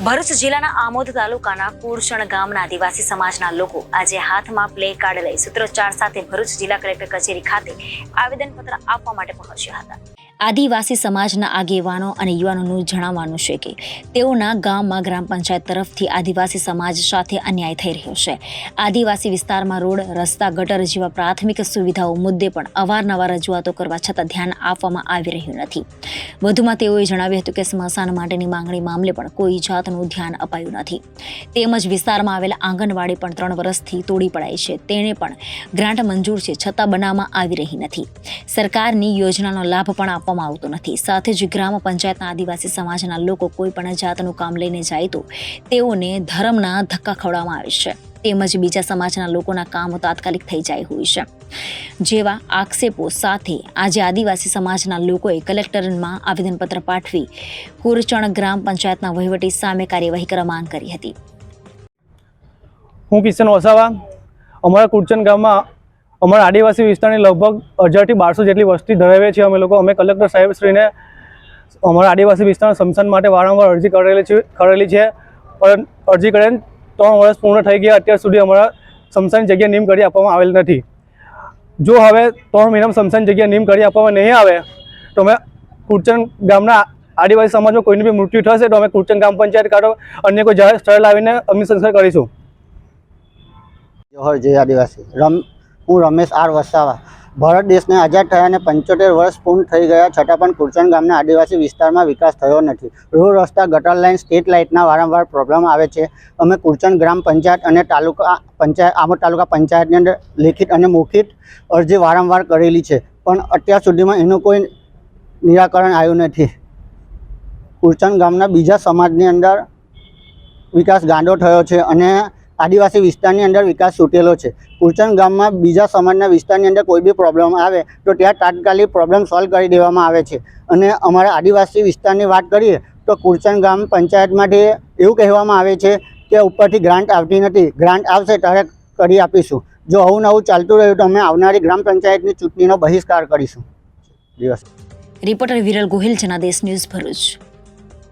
ભરૂચ જિલ્લાના આમોદ તાલુકાના કુરચણ ગામના આદિવાસી સમાજના લોકો આજે હાથમાં પ્લે કાર્ડ લઈ સૂત્રોચ્ચાર સાથે ભરૂચ જિલ્લા કલેક્ટર કચેરી ખાતે આવેદનપત્ર આપવા માટે પહોંચ્યા હતા। આદિવાસી સમાજના આગેવાનો અને યુવાનોનું જણાવવાનું છે કે તેઓના ગામમાં ગ્રામ પંચાયત તરફથી આદિવાસી સમાજ સાથે અન્યાય થઈ રહ્યો છે। આદિવાસી વિસ્તારમાં રોડ, રસ્તા, ગટર જેવા પ્રાથમિક સુવિધાઓ મુદ્દે પણ અવારનવાર રજૂઆતો કરવા છતાં ધ્યાન આપવામાં આવી રહ્યું નથી। વધુમાં તેઓએ જણાવ્યું હતું કે સ્મશાન માટેની માંગણી મામલે પણ કોઈ જાતનું ધ્યાન અપાયું નથી। તેમજ વિસ્તારમાં આવેલા આંગણવાડી પણ 3 વર્ષથી તોડી પડાઈ છે, તેને પણ ગ્રાન્ટ મંજૂર છે છતાં બનાવવામાં આવી રહી નથી। સરકારની યોજનાનો લાભ પણ આપવામાં આવતો નથી। સાથે જ ગ્રામ પંચાયતના આદિવાસી સમાજના લોકો કોઈ પણ જાતનું કામ લઈને જાય તો તેઓને ધર્મના ધક્કા ખવડાવવામાં આવે છે, તેમજ બીજા સમાજના લોકોના કામ તાત્કાલિક થઈ જાય હોય છે જેવા આક્ષેપો સાથે આજે આદિવાસી સમાજના લોકોએ કલેક્ટરમાં આવેદનપત્ર પાઠવી કુરચણ ગ્રામ પંચાયતના વહીવટી સામે કાર્યવાહી કરવા માંગ કરી હતી। હું કિશન વસાવા અમારા કુરચણ ગામમાં અમારા આદિવાસી વિસ્તારની લગભગ 1000 થી 1200 જેટલી વસ્તી ધરાવીએ છીએ। અમે કલેક્ટર સાહેબશ્રીને અમારા આદિવાસી વિસ્તારના સ્મશાન માટે વારંવાર અરજી કરેલી છે, પણ અરજી કરીને 3 વર્ષ પૂર્ણ થઈ ગયા, અત્યાર સુધી અમારા સ્મશાન જગ્યા નિયમ કરી આપવામાં આવેલ નથી। જો હવે 3 મહિનામાં સ્મશાન જગ્યા નિયમ કરી આપવામાં નહીં આવે તો અમે કુરચણ ગામના આદિવાસી સમાજમાં કોઈની બી મૃત્યુ થશે તો અમે કુરચણ ગ્રામ પંચાયત કાઢો અન્ય કોઈ જાહેર સ્થળ લાવીને અગ્નિ સંસ્કાર કરીશું। જોહર જય આદિવાસી। હું રમેશ આર વસાવા। ભારત દેશને આઝાદ થયાને 75 વર્ષ પૂર્ણ થઈ ગયા છતાં પણ કુરચણ ગામના આદિવાસી વિસ્તારમાં વિકાસ થયો નથી। રોડ, રસ્તા, ગટર લાઇન, સ્ટ્રીટ લાઇટના વારંવાર પ્રોબ્લેમ આવે છે। અમે કુરચણ ગ્રામ પંચાયત અને આમોદ તાલુકા પંચાયતની અંદર લેખિત અને મૌખિક અરજી વારંવાર કરેલી છે, પણ અત્યાર સુધીમાં એનું કોઈ નિરાકરણ આવ્યું નથી। કુરચણ ગામના બીજા સમાજની અંદર વિકાસ ગાંડો થયો છે અને આદિવાસી વિસ્તારની અંદર વિકાસ છૂટેલો છે। કુરચણ ગામમાં બીજા સમાજના વિસ્તારની અંદર કોઈ બી પ્રોબ્લેમ આવે તો ત્યાં તાત્કાલિક પ્રોબ્લેમ સોલ્વ કરી દેવામાં આવે છે। અને અમારા આદિવાસી વિસ્તારની વાત કરીએ તો કુરચણ ગામ પંચાયતમાંથી એવું કહેવામાં આવે છે કે ઉપરથી ગ્રાન્ટ આવતી નથી, ગ્રાન્ટ આવશે ત્યારે કરી આપીશું। જો આવું નવું ચાલતું રહ્યું તો અમે આવનારી ગ્રામ પંચાયતની ચૂંટણીનો બહિષ્કાર કરીશું। દિવસ રિપોર્ટર વિરલ ગોહિલ, જનાદેશ ન્યૂઝ, ભરૂચ।